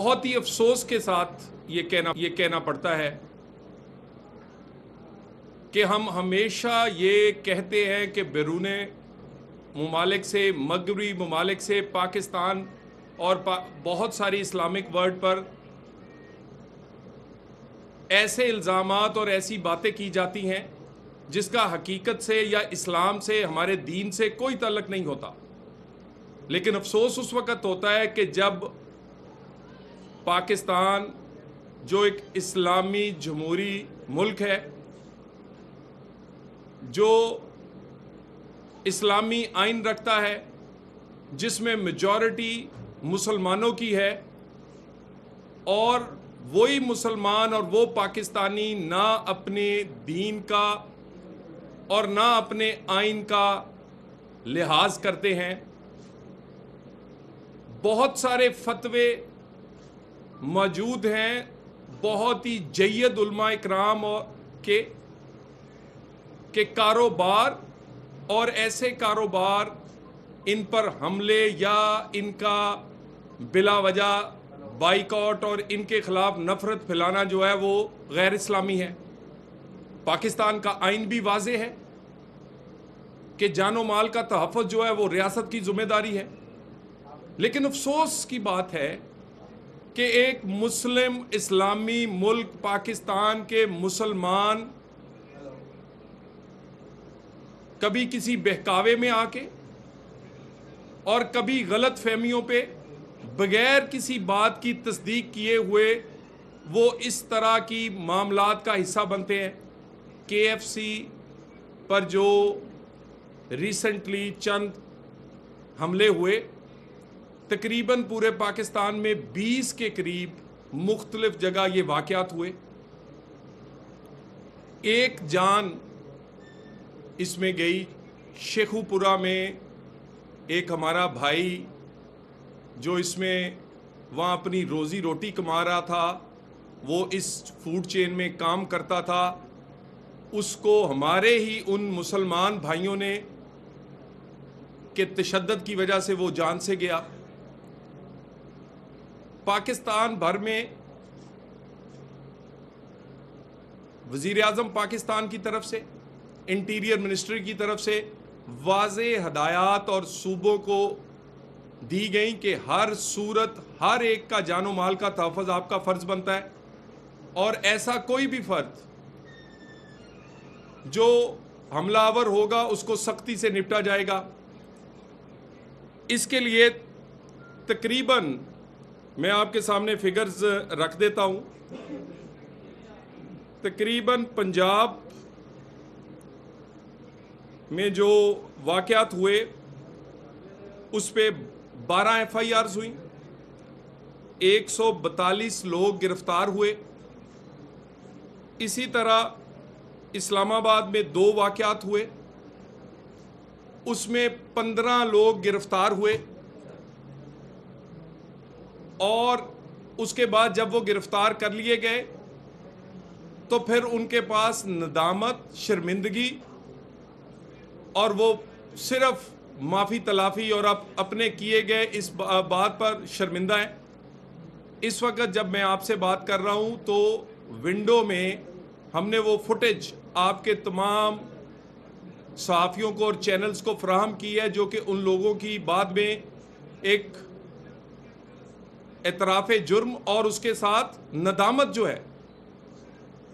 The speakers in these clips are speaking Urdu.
بہت ہی افسوس کے ساتھ یہ کہنا پڑتا ہے کہ ہم ہمیشہ یہ کہتے ہیں کہ بیرون ممالک سے، مغربی ممالک سے، پاکستان اور بہت ساری اسلامک ورلڈ پر ایسے الزامات اور ایسی باتیں کی جاتی ہیں جس کا حقیقت سے یا اسلام سے، ہمارے دین سے کوئی تعلق نہیں ہوتا. لیکن افسوس اس وقت ہوتا ہے کہ جب پاکستان جو ایک اسلامی جمہوری ملک ہے، جو اسلامی آئین رکھتا ہے، جس میں میجورٹی مسلمانوں کی ہے، اور وہی مسلمان اور وہ پاکستانی نہ اپنے دین کا اور نہ اپنے آئین کا لحاظ کرتے ہیں. بہت سارے فتوے موجود ہیں بہت ہی جید علماء اکرام کے کاروبار اور ایسے کاروبار، ان پر حملے یا ان کا بلا وجہ بائیکاٹ اور ان کے خلاف نفرت پھیلانا جو ہے وہ غیر اسلامی ہے. پاکستان کا آئین بھی واضح ہے کہ جان و مال کا تحفظ جو ہے وہ ریاست کی ذمہ داری ہے. لیکن افسوس کی بات ہے کہ ایک مسلم اسلامی ملک پاکستان کے مسلمان کبھی کسی بہکاوے میں آ کے اور کبھی غلط فہمیوں پہ بغیر کسی بات کی تصدیق کیے ہوئے وہ اس طرح کی معاملات کا حصہ بنتے ہیں. KFC پر جو ریسنٹلی چند حملے ہوئے، تقریباً پورے پاکستان میں 20 کے قریب مختلف جگہ یہ واقعات ہوئے. ایک جان اس میں گئی شیخو پورہ میں. ایک ہمارا بھائی جو اس میں وہاں اپنی روزی روٹی کما رہا تھا، وہ اس فوڈ چین میں کام کرتا تھا، اس کو ہمارے ہی ان مسلمان بھائیوں نے کہ تشدد کی وجہ سے وہ جان سے گیا. پاکستان بھر میں وزیر اعظم پاکستان کی طرف سے، انٹیریئر منسٹری کی طرف سے واضح ہدایات اور صوبوں کو دی گئیں کہ ہر صورت ہر ایک کا جان و مال کا تحفظ آپ کا فرض بنتا ہے، اور ایسا کوئی بھی فرد جو حملہ آور ہوگا اس کو سختی سے نپٹا جائے گا. اس کے لیے تقریباً میں آپ کے سامنے فگرز رکھ دیتا ہوں. تقریباً پنجاب میں جو واقعات ہوئے اس پہ 12 FIRs ہوئیں، 142 لوگ گرفتار ہوئے. اسی طرح اسلام آباد میں 2 واقعات ہوئے، اس میں 15 لوگ گرفتار ہوئے، اور اس کے بعد جب وہ گرفتار کر لیے گئے تو پھر ان کے پاس ندامت، شرمندگی اور وہ صرف معافی تلافی اور اپنے کیے گئے اس بات پر شرمندہ ہیں. اس وقت جب میں آپ سے بات کر رہا ہوں تو ونڈو میں ہم نے وہ فوٹیج آپ کے تمام صحافیوں کو اور چینلز کو فراہم کی ہے، جو کہ ان لوگوں کی بعد میں ایک اعتراف جرم اور اس کے ساتھ ندامت جو ہے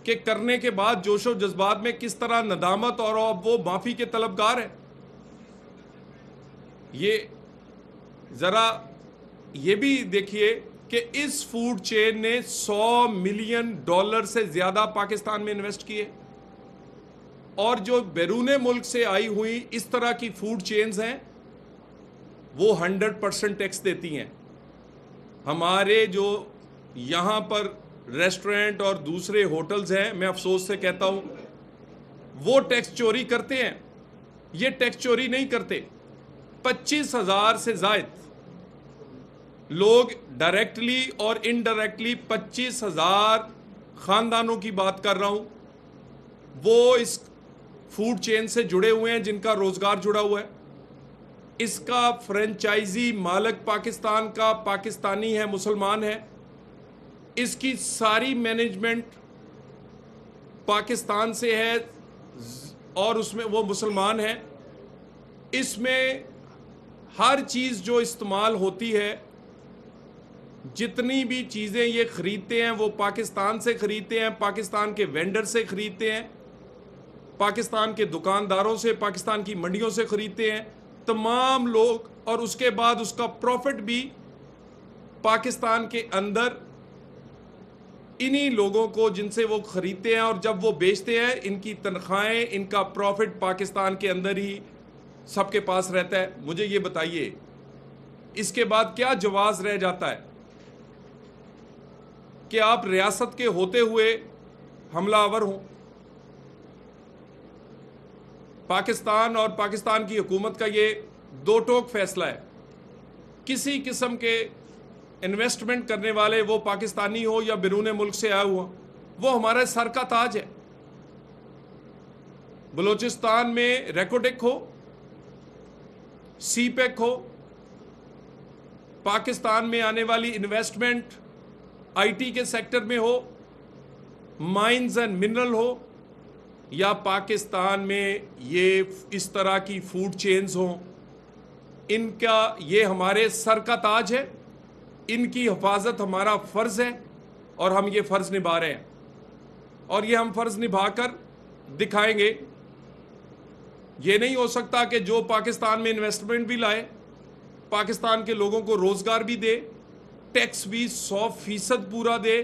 کہ کرنے کے بعد جوش و جذبات میں کس طرح ندامت اور اب وہ معافی کے طلبگار ہیں. یہ ذرا یہ بھی دیکھیے کہ اس فوڈ چین نے $100 ملین سے زیادہ پاکستان میں انویسٹ کیے، اور جو بیرون ملک سے آئی ہوئی اس طرح کی فوڈ چینز ہیں وہ 100% ٹیکس دیتی ہیں. ہمارے جو یہاں پر ریسٹورنٹ اور دوسرے ہوٹلز ہیں، میں افسوس سے کہتا ہوں وہ ٹیکس چوری کرتے ہیں. یہ ٹیکس چوری نہیں کرتے. 25,000 سے زائد لوگ ڈائریکٹلی اور انڈائریکٹلی 25,000 خاندانوں کی بات کر رہا ہوں، وہ اس فوڈ چین سے جڑے ہوئے ہیں، جن کا روزگار جڑا ہوا ہے. اس کا فرنچائزی مالک پاکستان کا پاکستانی ہے، مسلمان ہے. اس کی ساری مینجمنٹ پاکستان سے ہے اور اس میں وہ مسلمان ہیں. اس میں ہر چیز جو استعمال ہوتی ہے، جتنی بھی چیزیں یہ خریدتے ہیں وہ پاکستان سے خریدتے ہیں، پاکستان کے وینڈر سے خریدتے ہیں، پاکستان کے دکانداروں سے، پاکستان کی منڈیوں سے خریدتے ہیں تمام لوگ. اور اس کے بعد اس کا پروفٹ بھی پاکستان کے اندر انہی لوگوں کو جن سے وہ خریدتے ہیں، اور جب وہ بیچتے ہیں ان کی تنخواہیں، ان کا پروفٹ پاکستان کے اندر ہی سب کے پاس رہتا ہے. مجھے یہ بتائیے اس کے بعد کیا جواز رہ جاتا ہے کہ آپ ریاست کے ہوتے ہوئے حملہ آور ہوں؟ پاکستان اور پاکستان کی حکومت کا یہ دو ٹوک فیصلہ ہے. کسی قسم کے انویسٹمنٹ کرنے والے، وہ پاکستانی ہو یا بیرون ملک سے آیا ہوا، وہ ہمارے سر کا تاج ہے. بلوچستان میں ریکوٹیک ہو، سی پیک ہو، پاکستان میں آنے والی انویسٹمنٹ آئی ٹی کے سیکٹر میں ہو، مائنز اینڈ منرل ہو، یا پاکستان میں یہ اس طرح کی فوڈ چینز ہوں، ان کا یہ ہمارے سر کا تاج ہے. ان کی حفاظت ہمارا فرض ہے اور ہم یہ فرض نبھا رہے ہیں، اور یہ ہم فرض نبھا کر دکھائیں گے. یہ نہیں ہو سکتا کہ جو پاکستان میں انویسٹمنٹ بھی لائے، پاکستان کے لوگوں کو روزگار بھی دے، ٹیکس بھی 100% پورا دے،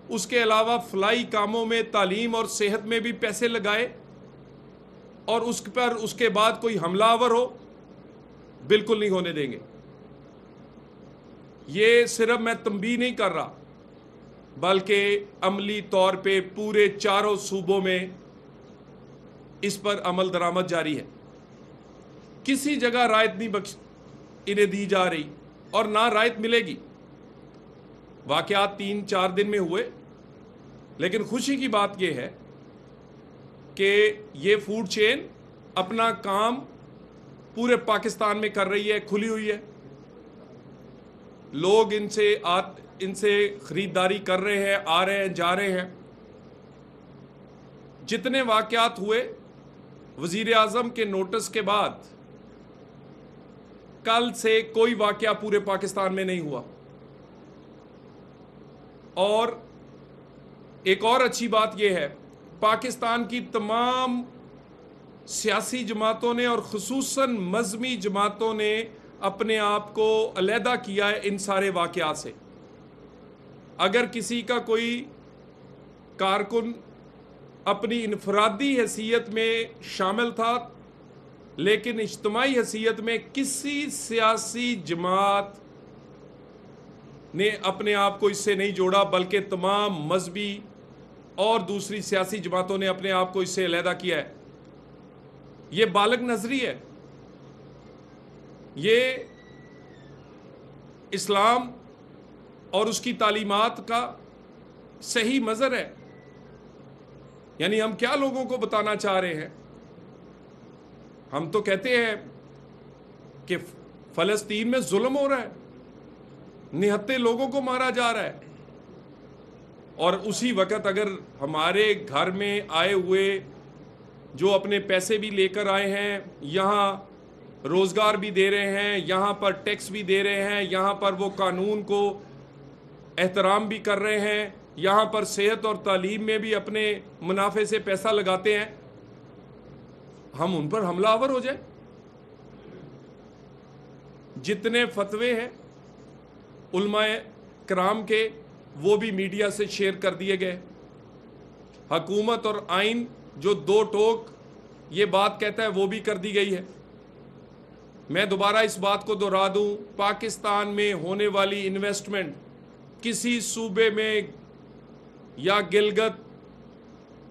اس کے علاوہ فلاحی کاموں میں، تعلیم اور صحت میں بھی پیسے لگائے، اور اس پر اس کے بعد کوئی حملہ آور ہو. بالکل نہیں ہونے دیں گے. یہ صرف میں تنبیہ نہیں کر رہا، بلکہ عملی طور پہ پورے چاروں صوبوں میں اس پر عمل درآمد جاری ہے. کسی جگہ رعایت نہیں انہیں دی جا رہی، اور نہ رعایت ملے گی. واقعات 3-4 دن میں ہوئے، لیکن خوشی کی بات یہ ہے کہ یہ فوڈ چین اپنا کام پورے پاکستان میں کر رہی ہے، کھلی ہوئی ہے. لوگ ان سے خریداری کر رہے ہیں، آ رہے ہیں، جا رہے ہیں. جتنے واقعات ہوئے وزیر اعظم کے نوٹس کے بعد، کل سے کوئی واقعہ پورے پاکستان میں نہیں ہوا. اور ایک اور اچھی بات یہ ہے، پاکستان کی تمام سیاسی جماعتوں نے اور خصوصاً مذہبی جماعتوں نے اپنے آپ کو علیحدہ کیا ہے ان سارے واقعات سے. اگر کسی کا کوئی کارکن اپنی انفرادی حیثیت میں شامل تھا، لیکن اجتماعی حیثیت میں کسی سیاسی جماعت نے اپنے آپ کو اس سے نہیں جوڑا، بلکہ تمام مذہبی اور دوسری سیاسی جماعتوں نے اپنے آپ کو اس سے علیحدہ کیا ہے. یہ بالغ نظری ہے. یہ اسلام اور اس کی تعلیمات کا صحیح مظہر ہے. یعنی ہم کیا لوگوں کو بتانا چاہ رہے ہیں؟ ہم تو کہتے ہیں کہ فلسطین میں ظلم ہو رہا ہے، نہتے لوگوں کو مارا جا رہا ہے، اور اسی وقت اگر ہمارے گھر میں آئے ہوئے جو اپنے پیسے بھی لے کر آئے ہیں، یہاں روزگار بھی دے رہے ہیں، یہاں پر ٹیکس بھی دے رہے ہیں، یہاں پر وہ قانون کو احترام بھی کر رہے ہیں، یہاں پر صحت اور تعلیم میں بھی اپنے منافع سے پیسہ لگاتے ہیں، ہم ان پر حملہ آور ہو جائیں؟ جتنے فتوے ہیں علماء کرام کے، وہ بھی میڈیا سے شیئر کر دیے گئے. حکومت اور آئین جو دو ٹوک یہ بات کہتا ہے وہ بھی کر دی گئی ہے. میں دوبارہ اس بات کو دہرا دوں، پاکستان میں ہونے والی انویسٹمنٹ کسی صوبے میں یا گلگت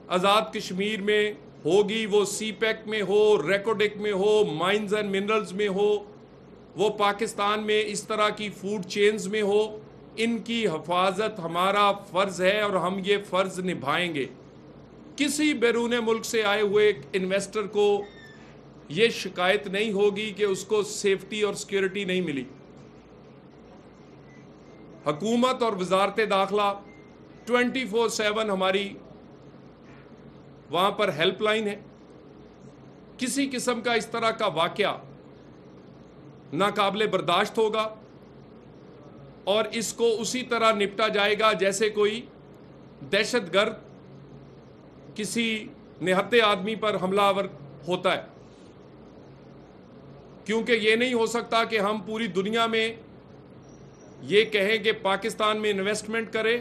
آزاد کشمیر میں ہوگی، وہ سی پیک میں ہو، ریکوڈک میں ہو، مائنز اینڈ منرلز میں ہو، وہ پاکستان میں اس طرح کی فوڈ چینز میں ہو، ان کی حفاظت ہمارا فرض ہے اور ہم یہ فرض نبھائیں گے. کسی بیرون ملک سے آئے ہوئے انویسٹر کو یہ شکایت نہیں ہوگی کہ اس کو سیفٹی اور سیکیورٹی نہیں ملی. حکومت اور وزارت داخلہ 24/7 ہماری وہاں پر ہیلپ لائن ہے. کسی قسم کا اس طرح کا واقعہ ناقابل برداشت ہوگا اور اس کو اسی طرح نپٹا جائے گا جیسے کوئی دہشت گرد کسی نہتے آدمی پر حملہ آور ہوتا ہے. کیونکہ یہ نہیں ہو سکتا کہ ہم پوری دنیا میں یہ کہیں کہ پاکستان میں انویسٹمنٹ کرے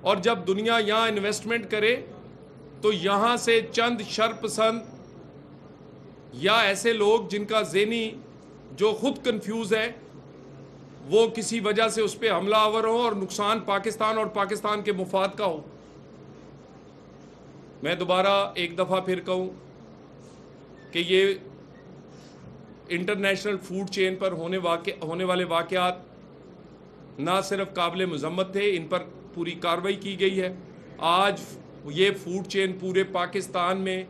اور جب دنیا یہاں انویسٹمنٹ کرے تو یہاں سے چند شرپسند یا ایسے لوگ جن کا ذہنی جو خود کنفیوز ہے وہ کسی وجہ سے اس پہ حملہ آور ہو اور نقصان پاکستان اور پاکستان کے مفاد کا ہو. میں دوبارہ ایک دفعہ پھر کہوں کہ یہ انٹرنیشنل فوڈ چین پر ہونے والے واقعات نہ صرف قابل مذمت تھے, ان پر پوری کارروائی کی گئی ہے. آج یہ فوڈ چین پورے پاکستان میں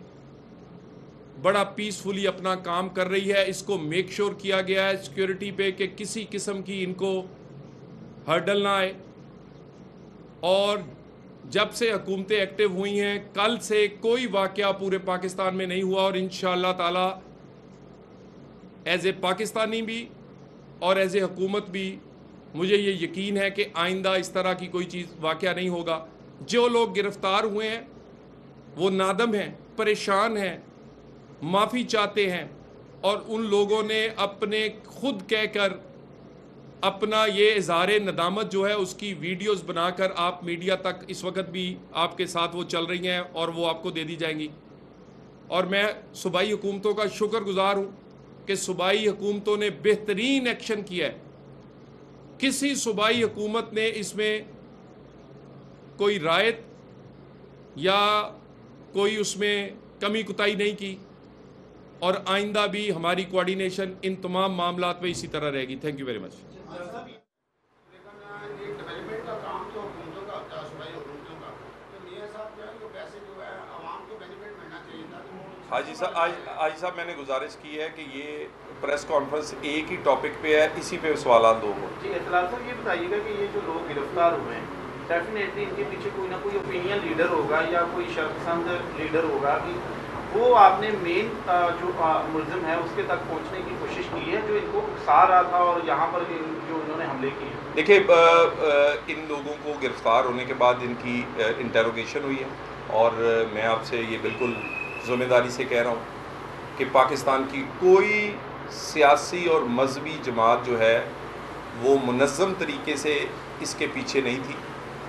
بڑا پیسفلی اپنا کام کر رہی ہے. اس کو میک شور کیا گیا ہے سیکیورٹی پہ کہ کسی قسم کی ان کو ہرڈل نہ آئے. اور جب سے حکومتیں ایکٹیو ہوئی ہیں کل سے کوئی واقعہ پورے پاکستان میں نہیں ہوا, اور انشاءاللہ تعالی ایز اے پاکستانی بھی اور ایز اے حکومت بھی مجھے یہ یقین ہے کہ آئندہ اس طرح کی کوئی چیز واقعہ نہیں ہوگا. جو لوگ گرفتار ہوئے ہیں وہ نادم ہیں, پریشان ہیں, معافی چاہتے ہیں, اور ان لوگوں نے اپنے خود کہہ کر اپنا یہ اظہار ندامت جو ہے اس کی ویڈیوز بنا کر آپ میڈیا تک اس وقت بھی آپ کے ساتھ وہ چل رہی ہیں اور وہ آپ کو دے دی جائیں گی. اور میں صوبائی حکومتوں کا شکر گزار ہوں کہ صوبائی حکومتوں نے بہترین ایکشن کیا ہے. کسی صوبائی حکومت نے اس میں کوئی رعایت یا کوئی اس میں کمی کوتاہی نہیں کی, اور آئندہ بھی ہماری کوآرڈینیشن ان تمام معاملات میں اسی طرح رہے گی. Thank you very much. حاجی صاحب میں نے گزارش کی ہے کہ یہ پریس کانفرنس ایک ہی ٹاپک پہ ہے, اسی پہ سوالات دو ہوں. جی اطلاع صاحب یہ بتائیے گا کہ یہ جو لوگ گرفتار ہوئے ہیں ڈیفینیٹلی ان کے پیچھے کوئی نہ کوئی اوپینین لیڈر ہوگا یا کوئی شرپسند لیڈر ہوگا کہ وہ آپ نے مین جو ملزم ہے اس کے تک پہنچنے کی کوشش کی ہے جو ان کو اکسا رہا تھا اور یہاں پر جو انہوں نے حملے کیے. دیکھیں ان لوگوں کو گرفتار ہونے کے بعد ان کی انٹروگیشن ہوئی ہے, اور میں آپ سے یہ بالکل ذمہ داری سے کہہ رہا ہوں کہ پاکستان کی کوئی سیاسی اور مذہبی جماعت جو ہے وہ منظم طریقے سے اس کے پیچھے نہیں تھی,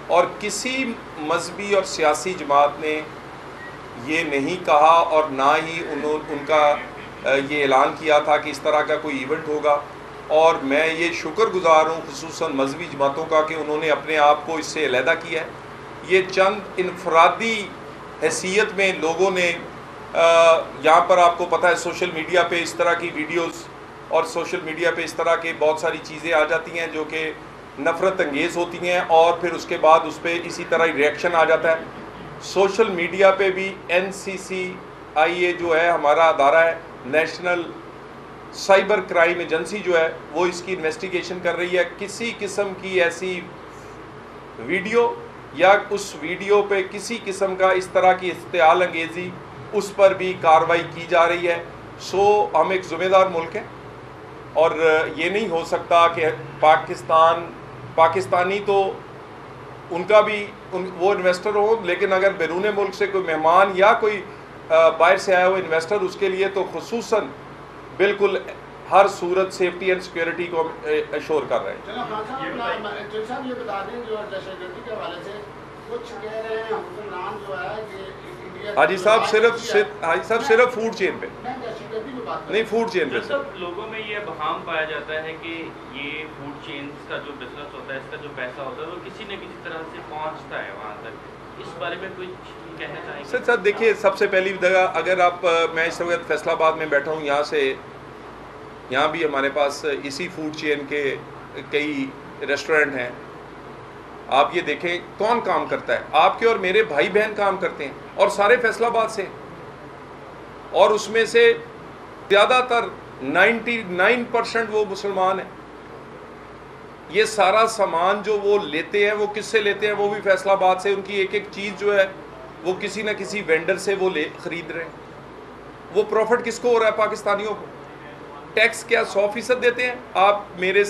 اور کسی مذہبی اور سیاسی جماعت نے یہ نہیں کہا اور نہ ہی ان کا یہ اعلان کیا تھا کہ اس طرح کا کوئی ایونٹ ہوگا. اور میں یہ شکر گزار ہوں خصوصاً مذہبی جماعتوں کا کہ انہوں نے اپنے آپ کو اس سے علیحدہ کیا ہے. یہ چند انفرادی حیثیت میں لوگوں نے یہاں پر آپ کو پتہ ہے سوشل میڈیا پہ اس طرح کی ویڈیوز اور سوشل میڈیا پہ اس طرح کے بہت ساری چیزیں آ جاتی ہیں جو کہ نفرت انگیز ہوتی ہیں, اور پھر اس کے بعد اس پہ اسی طرح ریئیکشن آ جاتا ہے. سوشل میڈیا پہ بھی NCCIA جو ہے ہمارا ادارہ ہے, نیشنل سائبر کرائم ایجنسی جو ہے, وہ اس کی انویسٹیگیشن کر رہی ہے. کسی قسم کی ایسی ویڈیو یا اس ویڈیو پہ کسی قسم کا اس طرح کی اشتعال انگیزی اس پر بھی کارروائی کی جا رہی ہے. سو ہم ایک ذمہ دار ملک ہیں, اور یہ نہیں ہو سکتا کہ پاکستانی تو ان کا بھی وہ انویسٹر ہوں, لیکن اگر بیرون ملک سے کوئی مہمان یا کوئی باہر سے آیا ہوا انویسٹر اس کے لیے تو خصوصاً بالکل ہر صورت سیفٹی اینڈ سیکیورٹی کو ایشور کر رہے ہیں. صاحب یہ بتا دیں جو دہشت گردی کے حوالے سے کچھ کہہ رہے ہیں حکمران جو ہے کہ حاجی صاحب صرف فوڈ چین پہ نہیں, فوڈ چین پہ لوگوں میں یہ بہام پایا جاتا ہے کہ یہ فوڈ چینز کا جو بزنس ہوتا ہے اس کا جو پیسہ ہوتا ہے وہ کسی نہ کسی طرح سے پہنچتا ہے وہاں تک. اس بارے میں کوئی کہنا چاہیں گے؟ سر دیکھیے, سب سے پہلی جگہ اگر آپ میں اس وقت فیصل آباد میں بیٹھا ہوں, یہاں بھی ہمارے پاس اسی فوڈ چین کے کئی ریسٹورنٹ ہیں. آپ یہ دیکھیں کون کام کرتا ہے, آپ کے اور میرے بھائی بہن کام کرتے ہیں, اور سارے فیصل آباد سے, اور اس میں سے زیادہ تر 99% وہ مسلمان ہیں. یہ سارا سامان جو وہ لیتے ہیں وہ کس سے لیتے ہیں؟ وہ بھی فیصل آباد سے. ان کی ایک ایک چیز جو ہے وہ کسی نہ کسی وینڈر سے وہ خرید رہے ہیں. وہ پروفٹ کس کو ہو رہا ہے؟ پاکستانیوں کو. ٹیکس کیا 100% دیتے ہیں؟ آپ میرے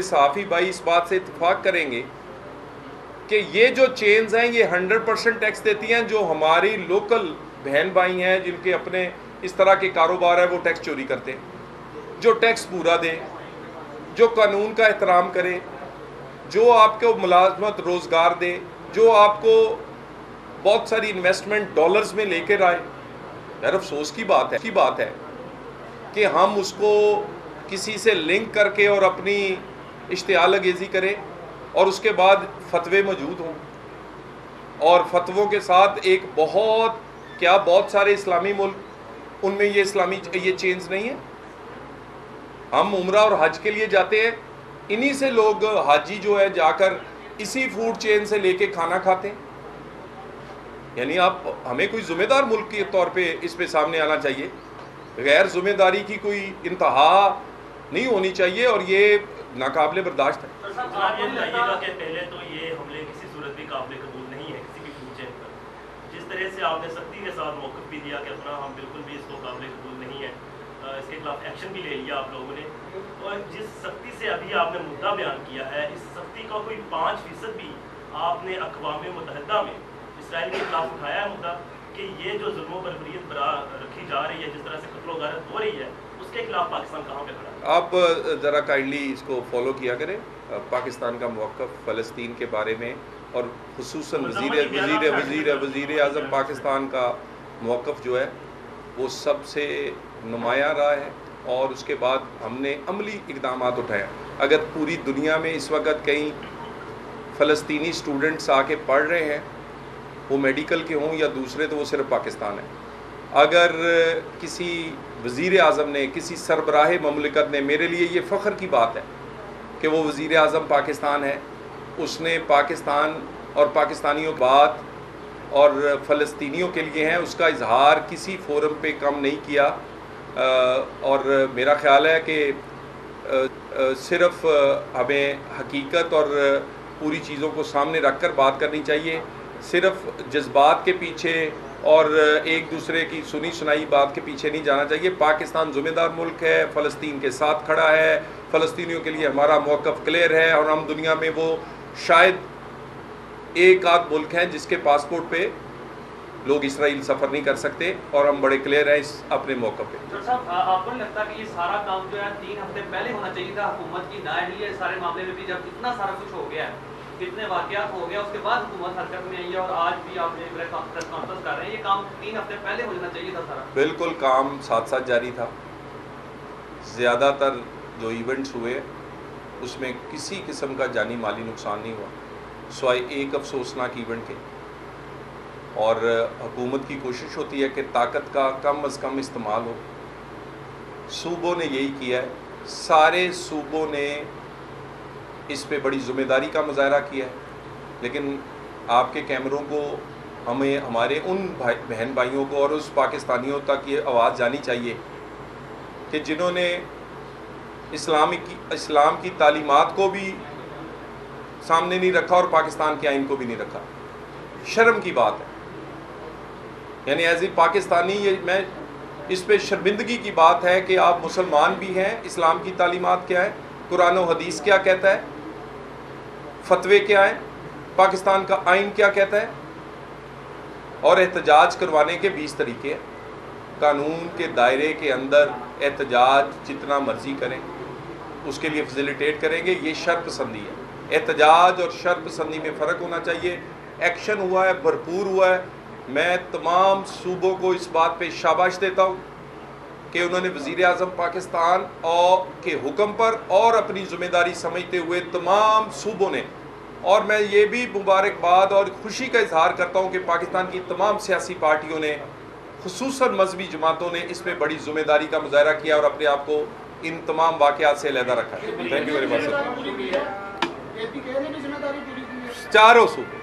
صحافی بھائی اس بات سے اتفاق کریں گے کہ یہ جو چینز ہیں یہ 100% ٹیکس دیتی ہیں. جو ہماری لوکل بہن بھائی ہیں جن کے اپنے اس طرح کے کاروبار ہیں وہ ٹیکس چوری کرتے ہیں. جو ٹیکس پورا دیں، جو قانون کا احترام کرے، جو آپ کو ملازمت روزگار دے، جو آپ کو بہت ساری انویسٹمنٹ ڈالرز میں لے کر آئے. یار افسوس کی بات ہے کہ ہم اس کو کسی سے لنک کر کے اور اپنی اشتعال انگیزی کریں اور اس کے بعد فتوے موجود ہوں، اور فتووں کے ساتھ ایک بہت سارے اسلامی ملک ان میں یہ چینز نہیں ہے. ہم عمرہ اور حج کے لیے جاتے ہیں، انہی سے لوگ حاجی جو ہے جا کر اسی فوڈ چین سے لے کے کھانا کھاتے ہیں. یعنی ہمیں کوئی ذمہ دار ملک کے طور پہ اس پہ سامنے آنا چاہیے. غیر ذمہ داری کی کوئی انتہا نہیں ہونی چاہیے اور یہ ناقابل برداشت ہے. یہ بتائیے گا کہ پہلے تو یہ حملے کسی صورت بھی قابل قبول نہیں ہے کسی بھی فوڈ چین پر. جس طرح سے آپ نے سختی کے ساتھ موقف بھی دیا کہ اپنا ہم بالکل بھی اس کو قابل قبول نہیں ہے، اس کے خلاف ایکشن بھی لے لیا آپ لوگوں نے، اور جس سختی سے ابھی آپ نے مدعا بیان کیا ہے اس سختی کا کوئی 5% بھی آپ نے اقوام متحدہ میں اسرائیل کے خلاف اٹھایا ہے مدعا کہ یہ جو ظلم و بربریت رکھی جا رہی ہے، جس طرح سے قتل و غارت ہو رہی ہے، اس کے خلاف پاکستان کہاں پہ کھڑا ہے؟ آپ ذرا کائنڈلی اس کو فالو کیا کریں. پاکستان کا موقف فلسطین کے بارے میں اور خصوصاً وزیر اعظم پاکستان کا موقف جو ہے وہ سب سے نمایاں رہا ہے، اور اس کے بعد ہم نے عملی اقدامات اٹھائے. اگر پوری دنیا میں اس وقت کہیں فلسطینی اسٹوڈنٹس آ کے پڑھ رہے ہیں، وہ میڈیکل کے ہوں یا دوسرے، تو وہ صرف پاکستان ہے. اگر کسی وزیر اعظم نے، کسی سربراہ مملکت نے، میرے لیے یہ فخر کی بات ہے کہ وہ وزیر اعظم پاکستان ہے، اس نے پاکستان اور پاکستانیوں بات اور فلسطینیوں کے لیے ہیں اس کا اظہار کسی فورم پہ کم نہیں کیا. اور میرا خیال ہے کہ صرف ہمیں حقیقت اور پوری چیزوں کو سامنے رکھ کر بات کرنی چاہیے. صرف جذبات کے پیچھے اور ایک دوسرے کی سنی سنائی بات کے پیچھے نہیں جانا چاہیے. پاکستان ذمہ دار ملک ہے، فلسطین کے ساتھ کھڑا ہے، فلسطینیوں کے لیے ہمارا موقف کلیئر ہے، اور ہم دنیا میں وہ شاید ایک آدھ ملک ہیں جس کے پاسپورٹ پہ لوگ اسرائیل سفر نہیں کر سکتے، اور ہم بڑے کلیئر ہیں اس اپنے موقع پہ. سر صاحب، آپ کو نہیں لگتا کہ یہ سارا کام جو ہے 3 ہفتے پہلے ہونا چاہیے تھا؟ حکومت کی نااہلی ہے اس سارے معاملے میں بھی، جب اتنا سارا کچھ ہو گیا ہے، اتنے واقعات ہو گیا، اس کے بعد حکومت حرکت میں آئی ہے، اور آج بھی آپ نے پریس کانفرنس کر رہے ہیں، یہ کام 3 ہفتے پہلے ہو جانا چاہیے تھا سارا. بالکل کام ساتھ ساتھ جاری تھا. زیادہ تر جو ایونٹس ہوئے اس میں کسی قسم کا جانی مالی نقصان نہیں ہوا سوائے ایک افسوسناک ایونٹ کے. اور حکومت کی کوشش ہوتی ہے کہ طاقت کا کم از کم استعمال ہو. صوبوں نے یہی کیا ہے، سارے صوبوں نے اس پہ بڑی ذمہ داری کا مظاہرہ کیا ہے. لیکن آپ کے کیمروں کو ہمیں ہمارے ان بہن بھائیوں کو اور اس پاکستانیوں تک یہ آواز جانی چاہیے کہ جنہوں نے اسلام کی تعلیمات کو بھی سامنے نہیں رکھا اور پاکستان کے آئین کو بھی نہیں رکھا. شرم کی بات ہے. یعنی ایز اے پاکستانی میں اس پہ شرمندگی کی بات ہے کہ آپ مسلمان بھی ہیں. اسلام کی تعلیمات کیا ہے، قرآن و حدیث کیا کہتا ہے، فتوے کیا ہیں، پاکستان کا آئین کیا کہتا ہے، اور احتجاج کروانے کے 20 طریقے ہیں. قانون کے دائرے کے اندر احتجاج جتنا مرضی کریں، اس کے لیے فیسیلیٹیٹ کریں گے. یہ شرط پسندی ہے. احتجاج اور شرط پسندی میں فرق ہونا چاہیے. ایکشن ہوا ہے، بھرپور ہوا ہے. میں تمام صوبوں کو اس بات پہ شاباش دیتا ہوں کہ انہوں نے وزیر اعظم پاکستان کے حکم پر اور اپنی ذمہ داری سمجھتے ہوئے تمام صوبوں نے، اور میں یہ بھی مبارکباد اور خوشی کا اظہار کرتا ہوں کہ پاکستان کی تمام سیاسی پارٹیوں نے، خصوصاً مذہبی جماعتوں نے اس میں بڑی ذمہ داری کا مظاہرہ کیا اور اپنے آپ کو ان تمام واقعات سے علیحدہ رکھا ہے. Thank you very much. چاروں صوبے